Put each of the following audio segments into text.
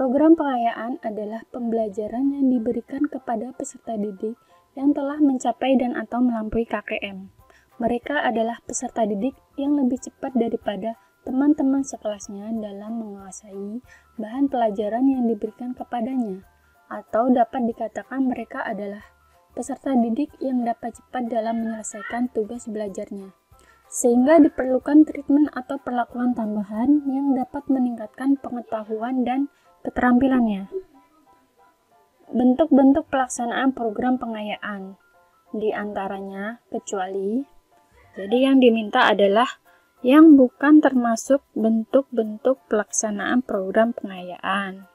Program pengayaan adalah pembelajaran yang diberikan kepada peserta didik yang telah mencapai dan atau melampaui KKM. Mereka adalah peserta didik yang lebih cepat daripada teman-teman sekelasnya dalam menguasai bahan pelajaran yang diberikan kepadanya, atau dapat dikatakan mereka adalah peserta didik yang dapat cepat dalam menyelesaikan tugas belajarnya. Sehingga diperlukan treatment atau perlakuan tambahan yang dapat meningkatkan pengetahuan dan keterampilannya. Bentuk-bentuk pelaksanaan program pengayaan, di antaranya kecuali, jadi yang diminta adalah yang bukan termasuk bentuk-bentuk pelaksanaan program pengayaan.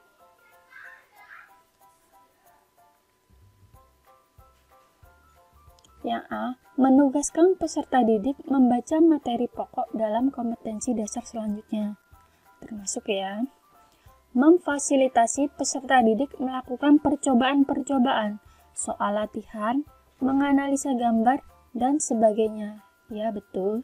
Yang A, menugaskan peserta didik membaca materi pokok dalam kompetensi dasar selanjutnya. Termasuk ya, memfasilitasi peserta didik melakukan percobaan-percobaan, soal latihan, menganalisa gambar, dan sebagainya. Ya, betul.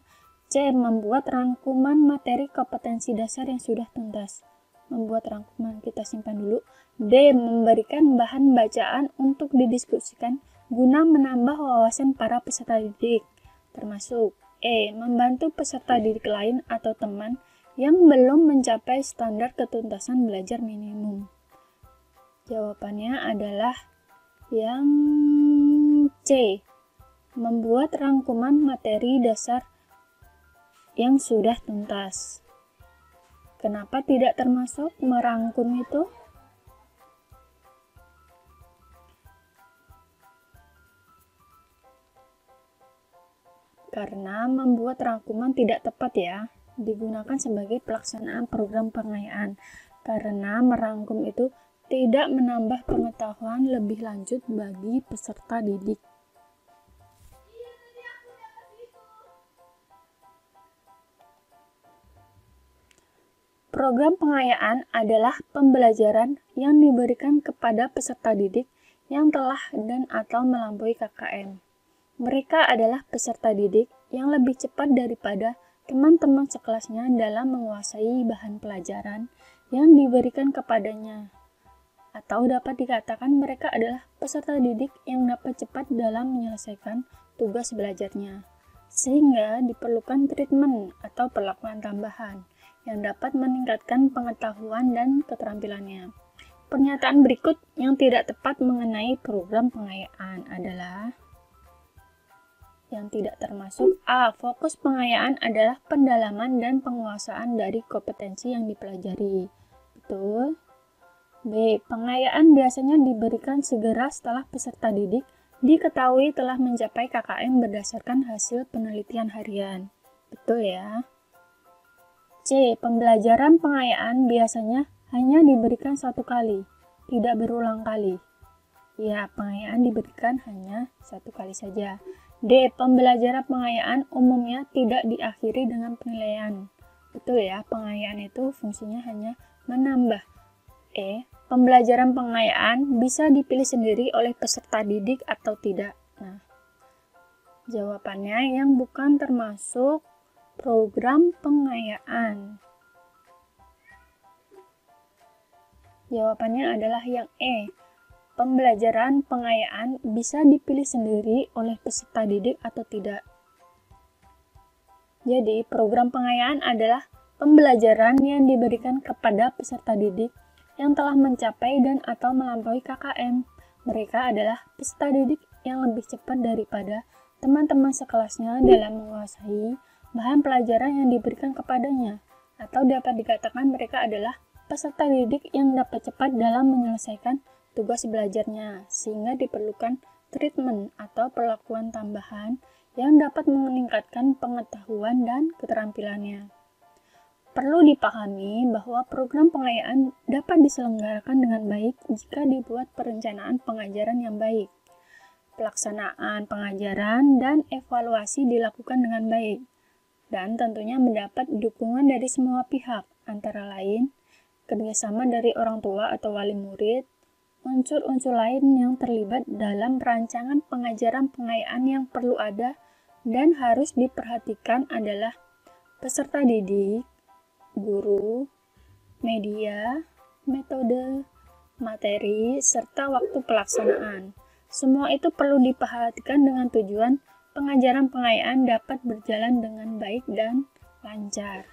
C, membuat rangkuman materi kompetensi dasar yang sudah tuntas. Membuat rangkuman, kita simpan dulu. D, memberikan bahan bacaan untuk didiskusikan guna menambah wawasan para peserta didik. Termasuk E, membantu peserta didik lain atau teman yang belum mencapai standar ketuntasan belajar minimum. Jawabannya adalah yang C, membuat rangkuman materi dasar yang sudah tuntas. Kenapa tidak termasuk merangkum itu? Karena membuat rangkuman tidak tepat ya, digunakan sebagai pelaksanaan program pengayaan. Karena merangkum itu tidak menambah pengetahuan lebih lanjut bagi peserta didik. Program pengayaan adalah pembelajaran yang diberikan kepada peserta didik yang telah dan atau melampaui KKM. Mereka adalah peserta didik yang lebih cepat daripada teman-teman sekelasnya dalam menguasai bahan pelajaran yang diberikan kepadanya. Atau dapat dikatakan mereka adalah peserta didik yang dapat cepat dalam menyelesaikan tugas belajarnya. Sehingga diperlukan treatment atau perlakuan tambahan yang dapat meningkatkan pengetahuan dan keterampilannya. Pernyataan berikut yang tidak tepat mengenai program pengayaan adalah yang tidak termasuk. A. Fokus pengayaan adalah pendalaman dan penguasaan dari kompetensi yang dipelajari. Betul. B. Pengayaan biasanya diberikan segera setelah peserta didik diketahui telah mencapai KKM berdasarkan hasil penelitian harian. Betul ya. C. Pembelajaran pengayaan biasanya hanya diberikan satu kali, tidak berulang kali. Ya, pengayaan diberikan hanya satu kali saja. D. Pembelajaran pengayaan umumnya tidak diakhiri dengan penilaian. Betul ya, pengayaan itu fungsinya hanya menambah. E. Pembelajaran pengayaan bisa dipilih sendiri oleh peserta didik atau tidak. Nah, jawabannya yang bukan termasuk program pengayaan. Jawabannya adalah yang E. Pembelajaran pengayaan bisa dipilih sendiri oleh peserta didik atau tidak. Jadi, program pengayaan adalah pembelajaran yang diberikan kepada peserta didik yang telah mencapai dan atau melampaui KKM. Mereka adalah peserta didik yang lebih cepat daripada teman-teman sekelasnya dalam menguasai bahan pelajaran yang diberikan kepadanya. Atau dapat dikatakan mereka adalah peserta didik yang dapat cepat dalam menyelesaikan tugas belajarnya, sehingga diperlukan treatment atau perlakuan tambahan yang dapat meningkatkan pengetahuan dan keterampilannya. Perlu dipahami bahwa program pengayaan dapat diselenggarakan dengan baik jika dibuat perencanaan pengajaran yang baik. Pelaksanaan pengajaran dan evaluasi dilakukan dengan baik, dan tentunya mendapat dukungan dari semua pihak, antara lain kerjasama dari orang tua atau wali murid, unsur-unsur lain yang terlibat dalam perancangan pengajaran pengayaan yang perlu ada dan harus diperhatikan adalah peserta didik, guru, media, metode, materi, serta waktu pelaksanaan. Semua itu perlu diperhatikan dengan tujuan pengajaran pengayaan dapat berjalan dengan baik dan lancar.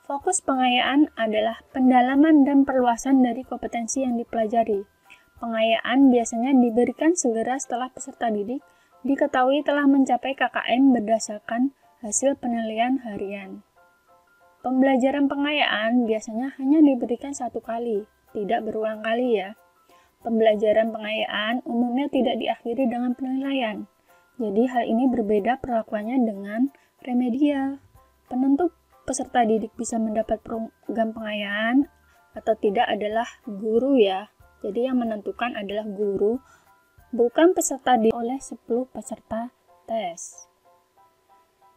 Fokus pengayaan adalah pendalaman dan perluasan dari kompetensi yang dipelajari. Pengayaan biasanya diberikan segera setelah peserta didik diketahui telah mencapai KKM berdasarkan hasil penilaian harian. Pembelajaran pengayaan biasanya hanya diberikan satu kali, tidak berulang kali ya. Pembelajaran pengayaan umumnya tidak diakhiri dengan penilaian. Jadi hal ini berbeda perlakuannya dengan remedial. Penentu peserta didik bisa mendapat program pengayaan atau tidak adalah guru ya. Jadi yang menentukan adalah guru, bukan peserta didik oleh 10 peserta tes.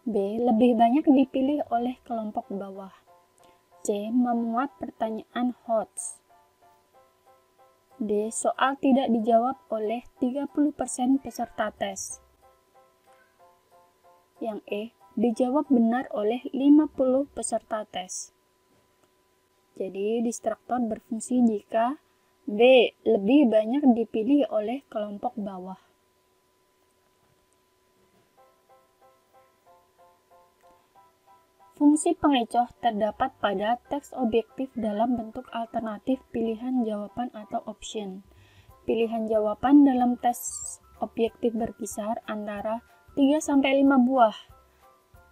B. Lebih banyak dipilih oleh kelompok bawah. C. Memuat pertanyaan HOTS. D. Soal tidak dijawab oleh 30% peserta tes. Yang E. Dijawab benar oleh 50 peserta tes. Jadi, distraktor berfungsi jika B. Lebih banyak dipilih oleh kelompok bawah. Fungsi pengecoh terdapat pada teks objektif dalam bentuk alternatif pilihan jawaban atau option. Pilihan jawaban dalam tes objektif berkisar antara 3-5 buah.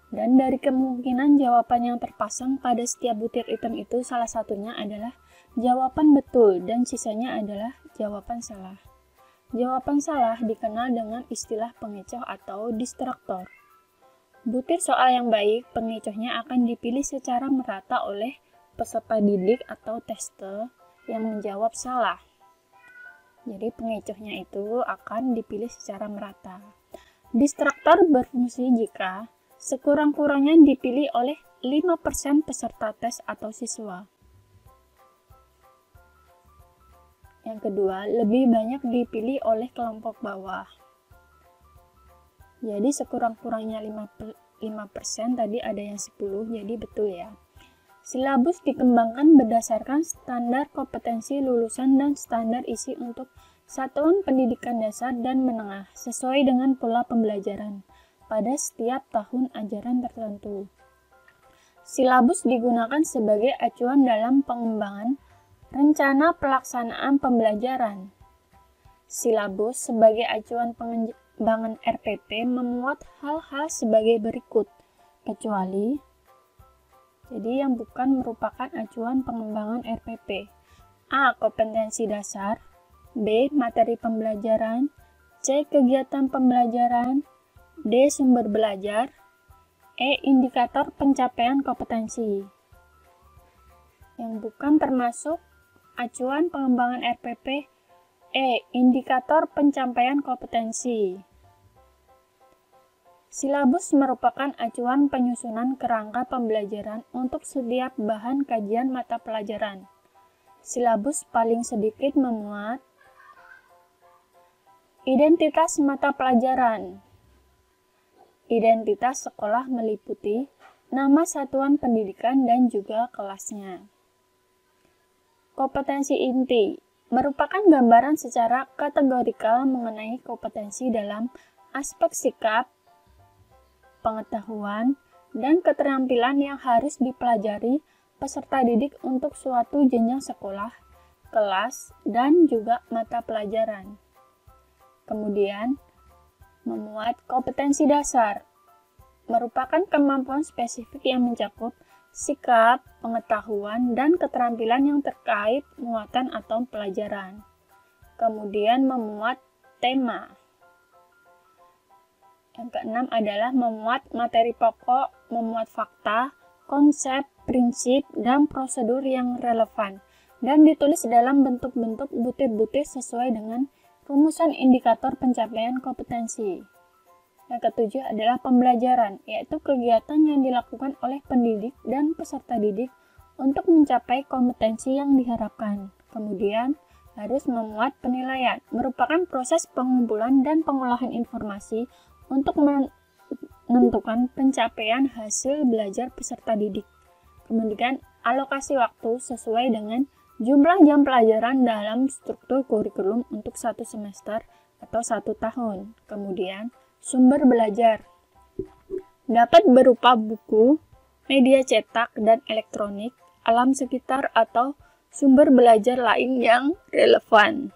Dan dari kemungkinan jawaban yang terpasang pada setiap butir item itu salah satunya adalah jawaban betul dan sisanya adalah jawaban salah. Jawaban salah dikenal dengan istilah pengecoh atau distraktor. Butir soal yang baik, pengecohnya akan dipilih secara merata oleh peserta didik atau tester yang menjawab salah. Jadi pengecohnya itu akan dipilih secara merata. Distraktor berfungsi jika sekurang-kurangnya dipilih oleh 5% peserta tes atau siswa. Yang kedua, lebih banyak dipilih oleh kelompok bawah. Jadi sekurang-kurangnya 5%, tadi ada yang 10, jadi betul ya. Silabus dikembangkan berdasarkan standar kompetensi lulusan dan standar isi untuk satuan pendidikan dasar dan menengah sesuai dengan pola pembelajaran pada setiap tahun ajaran tertentu. Silabus digunakan sebagai acuan dalam pengembangan rencana pelaksanaan pembelajaran. Silabus sebagai acuan pengembangan RPP memuat hal-hal sebagai berikut, kecuali jadi yang bukan merupakan acuan pengembangan RPP. A. Kompetensi dasar. B. Materi pembelajaran. C. Kegiatan pembelajaran. D. Sumber belajar. E. Indikator pencapaian kompetensi. Yang bukan termasuk acuan pengembangan RPP. E. Indikator pencapaian kompetensi. Silabus merupakan acuan penyusunan kerangka pembelajaran untuk setiap bahan kajian mata pelajaran. Silabus paling sedikit memuat identitas mata pelajaran. Identitas sekolah meliputi nama satuan pendidikan dan juga kelasnya. Kompetensi inti merupakan gambaran secara kategorikal mengenai kompetensi dalam aspek sikap, pengetahuan, dan keterampilan yang harus dipelajari peserta didik untuk suatu jenjang sekolah, kelas, dan juga mata pelajaran. Kemudian, memuat kompetensi dasar merupakan kemampuan spesifik yang mencakup sikap, pengetahuan, dan keterampilan yang terkait muatan atau pelajaran. Kemudian memuat tema. Yang keenam adalah memuat materi pokok, memuat fakta, konsep, prinsip, dan prosedur yang relevan, dan ditulis dalam bentuk-bentuk butir-butir sesuai dengan rumusan indikator pencapaian kompetensi. Yang ketujuh adalah pembelajaran, yaitu kegiatan yang dilakukan oleh pendidik dan peserta didik untuk mencapai kompetensi yang diharapkan. Kemudian, harus memuat penilaian, merupakan proses pengumpulan dan pengolahan informasi untuk menentukan pencapaian hasil belajar peserta didik. Kemudian, alokasi waktu sesuai dengan Jumlah jam pelajaran dalam struktur kurikulum untuk 1 semester atau 1 tahun. Kemudian, sumber belajar dapat berupa buku, media cetak dan elektronik, alam sekitar atau sumber belajar lain yang relevan.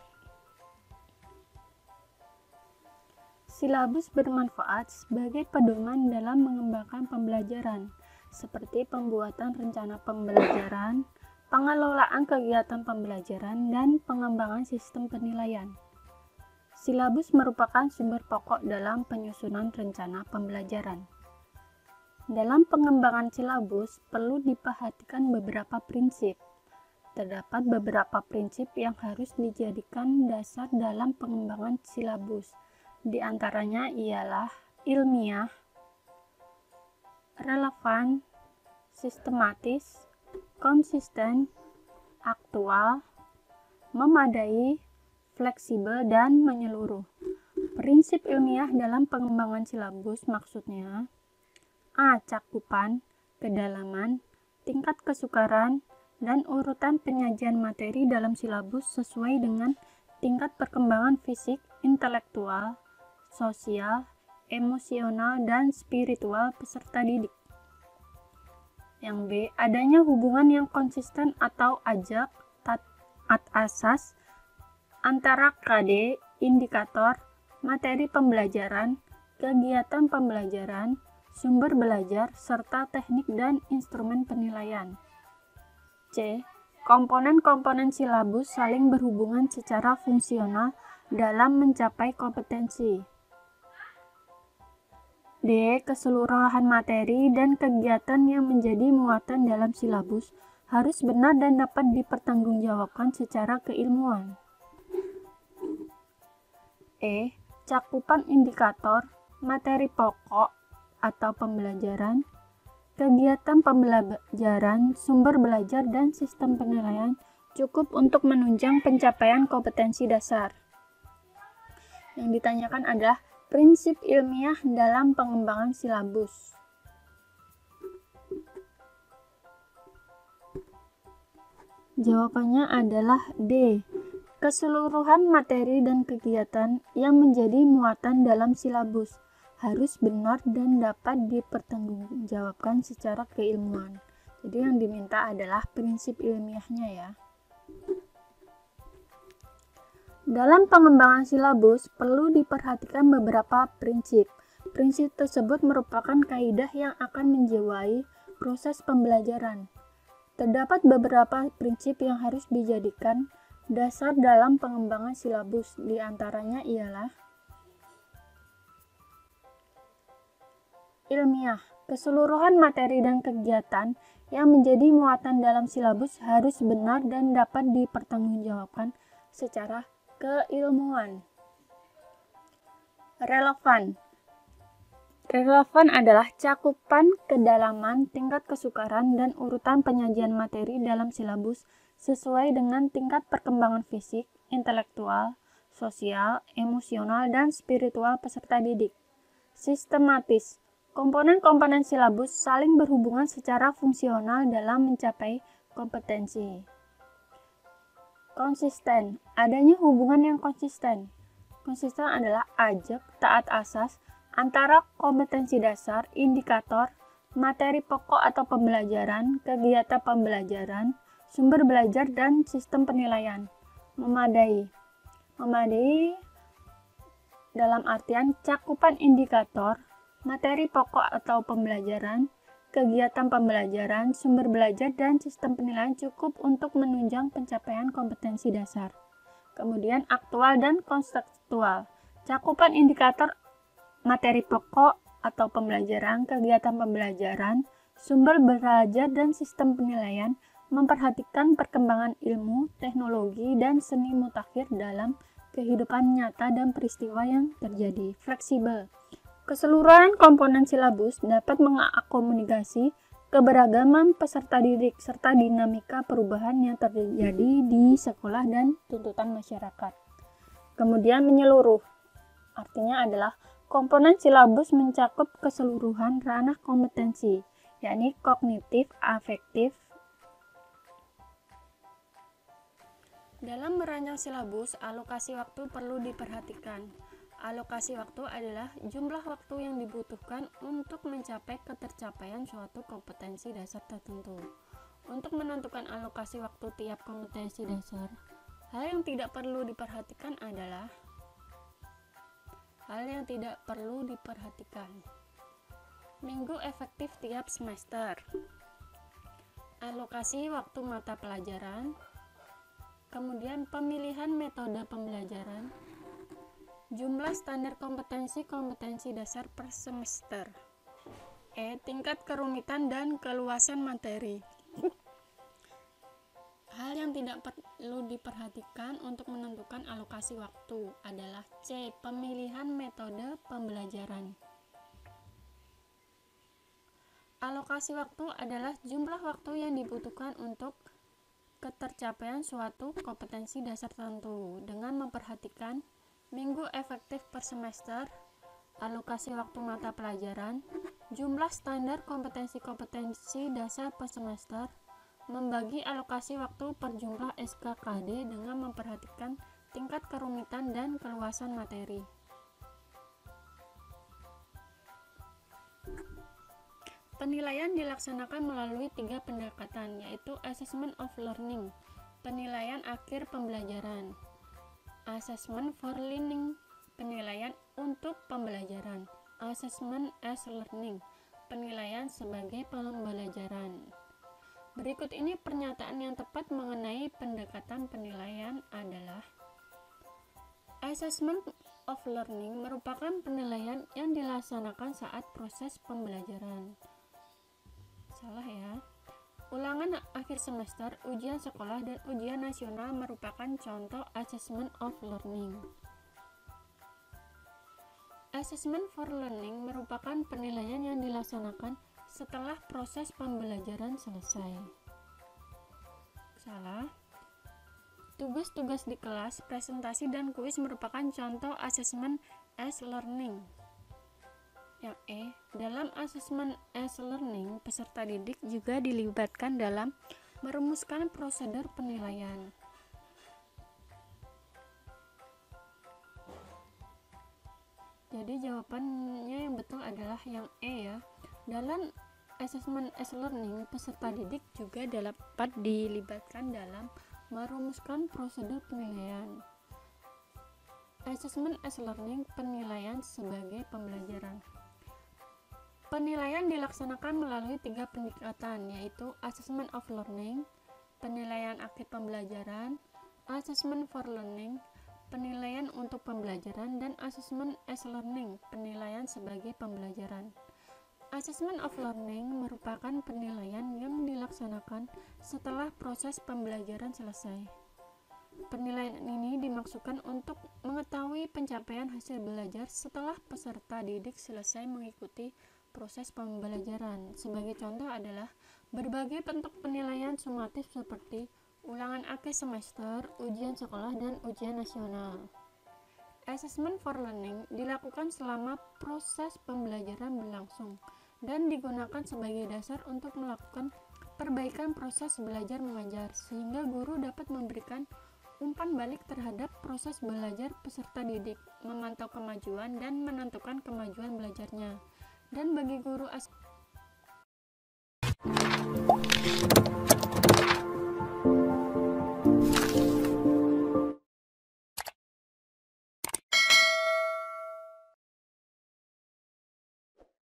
Silabus bermanfaat sebagai pedoman dalam mengembangkan pembelajaran, seperti pembuatan rencana pembelajaran, pengelolaan kegiatan pembelajaran, dan pengembangan sistem penilaian. Silabus merupakan sumber pokok dalam penyusunan rencana pembelajaran. Dalam pengembangan silabus, perlu diperhatikan beberapa prinsip. Terdapat beberapa prinsip yang harus dijadikan dasar dalam pengembangan silabus. Di antaranya ialah ilmiah, relevan, sistematis, konsisten, aktual, memadai, fleksibel, dan menyeluruh. Prinsip ilmiah dalam pengembangan silabus maksudnya: A. Cakupan, kedalaman, tingkat kesukaran, dan urutan penyajian materi dalam silabus sesuai dengan tingkat perkembangan fisik, intelektual, sosial, emosional, dan spiritual peserta didik. Yang B. Adanya hubungan yang konsisten atau ajak asas antara KD, indikator, materi pembelajaran, kegiatan pembelajaran, sumber belajar, serta teknik dan instrumen penilaian. C. Komponen-komponen silabus saling berhubungan secara fungsional dalam mencapai kompetensi. D. Keseluruhan materi dan kegiatan yang menjadi muatan dalam silabus harus benar dan dapat dipertanggungjawabkan secara keilmuan. E. Cakupan indikator, materi pokok atau pembelajaran, kegiatan pembelajaran, sumber belajar, dan sistem penilaian cukup untuk menunjang pencapaian kompetensi dasar. Yang ditanyakan adalah prinsip ilmiah dalam pengembangan silabus. Jawabannya adalah D. Keseluruhan materi dan kegiatan yang menjadi muatan dalam silabus harus benar dan dapat dipertanggungjawabkan secara keilmuan. Jadi yang diminta adalah prinsip ilmiahnya ya. Dalam pengembangan silabus perlu diperhatikan beberapa prinsip. Prinsip tersebut merupakan kaidah yang akan menjiwai proses pembelajaran. Terdapat beberapa prinsip yang harus dijadikan dasar dalam pengembangan silabus. Di antaranya ialah ilmiah. Keseluruhan materi dan kegiatan yang menjadi muatan dalam silabus harus benar dan dapat dipertanggungjawabkan secara keilmuan. Relevan. Relevan adalah cakupan, kedalaman, tingkat kesukaran, dan urutan penyajian materi dalam silabus sesuai dengan tingkat perkembangan fisik, intelektual, sosial, emosional, dan spiritual peserta didik. Sistematis. Komponen-komponen silabus saling berhubungan secara fungsional dalam mencapai kompetensi. Konsisten. Adanya hubungan yang konsisten. Konsisten adalah ajak, taat asas, antara kompetensi dasar, indikator, materi pokok atau pembelajaran, kegiatan pembelajaran, sumber belajar, dan sistem penilaian. Memadai. Memadai dalam artian cakupan indikator, materi pokok atau pembelajaran, kegiatan pembelajaran, sumber belajar, dan sistem penilaian cukup untuk menunjang pencapaian kompetensi dasar. Kemudian aktual dan konseptual. Cakupan indikator, materi pokok atau pembelajaran, kegiatan pembelajaran, sumber belajar, dan sistem penilaian memperhatikan perkembangan ilmu, teknologi, dan seni mutakhir dalam kehidupan nyata dan peristiwa yang terjadi. Fleksibel. Keseluruhan komponen silabus dapat mengakomodasi keberagaman peserta didik serta dinamika perubahan yang terjadi di sekolah dan tuntutan masyarakat. Kemudian menyeluruh. Artinya adalah komponen silabus mencakup keseluruhan ranah kompetensi, yakni kognitif, afektif, Dalam merancang silabus, alokasi waktu perlu diperhatikan. Alokasi waktu adalah jumlah waktu yang dibutuhkan untuk mencapai ketercapaian suatu kompetensi dasar tertentu. Untuk menentukan alokasi waktu tiap kompetensi dasar, hal yang tidak perlu diperhatikan adalah minggu efektif tiap semester, alokasi waktu mata pelajaran, kemudian pemilihan metode pembelajaran, jumlah standar kompetensi dasar per semester, tingkat kerumitan dan keluasan materi. Hal yang tidak perlu diperhatikan untuk menentukan alokasi waktu adalah C. Pemilihan metode pembelajaran. Alokasi waktu adalah jumlah waktu yang dibutuhkan untuk ketercapaian suatu kompetensi dasar tertentu dengan memperhatikan minggu efektif per semester, alokasi waktu mata pelajaran, jumlah standar kompetensi dasar per semester, membagi alokasi waktu per jumlah SKKD dengan memperhatikan tingkat kerumitan dan keluasan materi. Penilaian dilaksanakan melalui 3 pendekatan, yaitu Assessment of Learning, penilaian akhir pembelajaran, Assessment for Learning, penilaian untuk pembelajaran, Assessment as Learning, penilaian sebagai pembelajaran. Berikut ini pernyataan yang tepat mengenai pendekatan penilaian adalah: Assessment of Learning merupakan penilaian yang dilaksanakan saat proses pembelajaran. Salah ya. Ulangan akhir semester, ujian sekolah, dan ujian nasional merupakan contoh Assessment of Learning. Assessment for Learning merupakan penilaian yang dilaksanakan setelah proses pembelajaran selesai. Salah. Tugas-tugas di kelas, presentasi, dan kuis merupakan contoh Assessment as Learning. Yang E, dalam Assessment as Learning, peserta didik juga dilibatkan dalam merumuskan prosedur penilaian. Jadi jawabannya yang betul adalah yang E ya. Dalam Assessment as Learning, peserta didik juga dapat dilibatkan dalam merumuskan prosedur penilaian. Assessment as Learning, penilaian sebagai pembelajaran. Penilaian dilaksanakan melalui 3 pendekatan, yaitu Assessment of Learning, penilaian akhir pembelajaran, Assessment for Learning, penilaian untuk pembelajaran, dan Assessment as Learning, penilaian sebagai pembelajaran. Assessment of Learning merupakan penilaian yang dilaksanakan setelah proses pembelajaran selesai. Penilaian ini dimaksudkan untuk mengetahui pencapaian hasil belajar setelah peserta didik selesai mengikuti proses pembelajaran. Sebagai contoh adalah berbagai bentuk penilaian sumatif seperti ulangan akhir semester, ujian sekolah, dan ujian nasional. Assessment for Learning dilakukan selama proses pembelajaran berlangsung dan digunakan sebagai dasar untuk melakukan perbaikan proses belajar mengajar, sehingga guru dapat memberikan umpan balik terhadap proses belajar peserta didik, memantau kemajuan dan menentukan kemajuan belajarnya. Dan bagi guru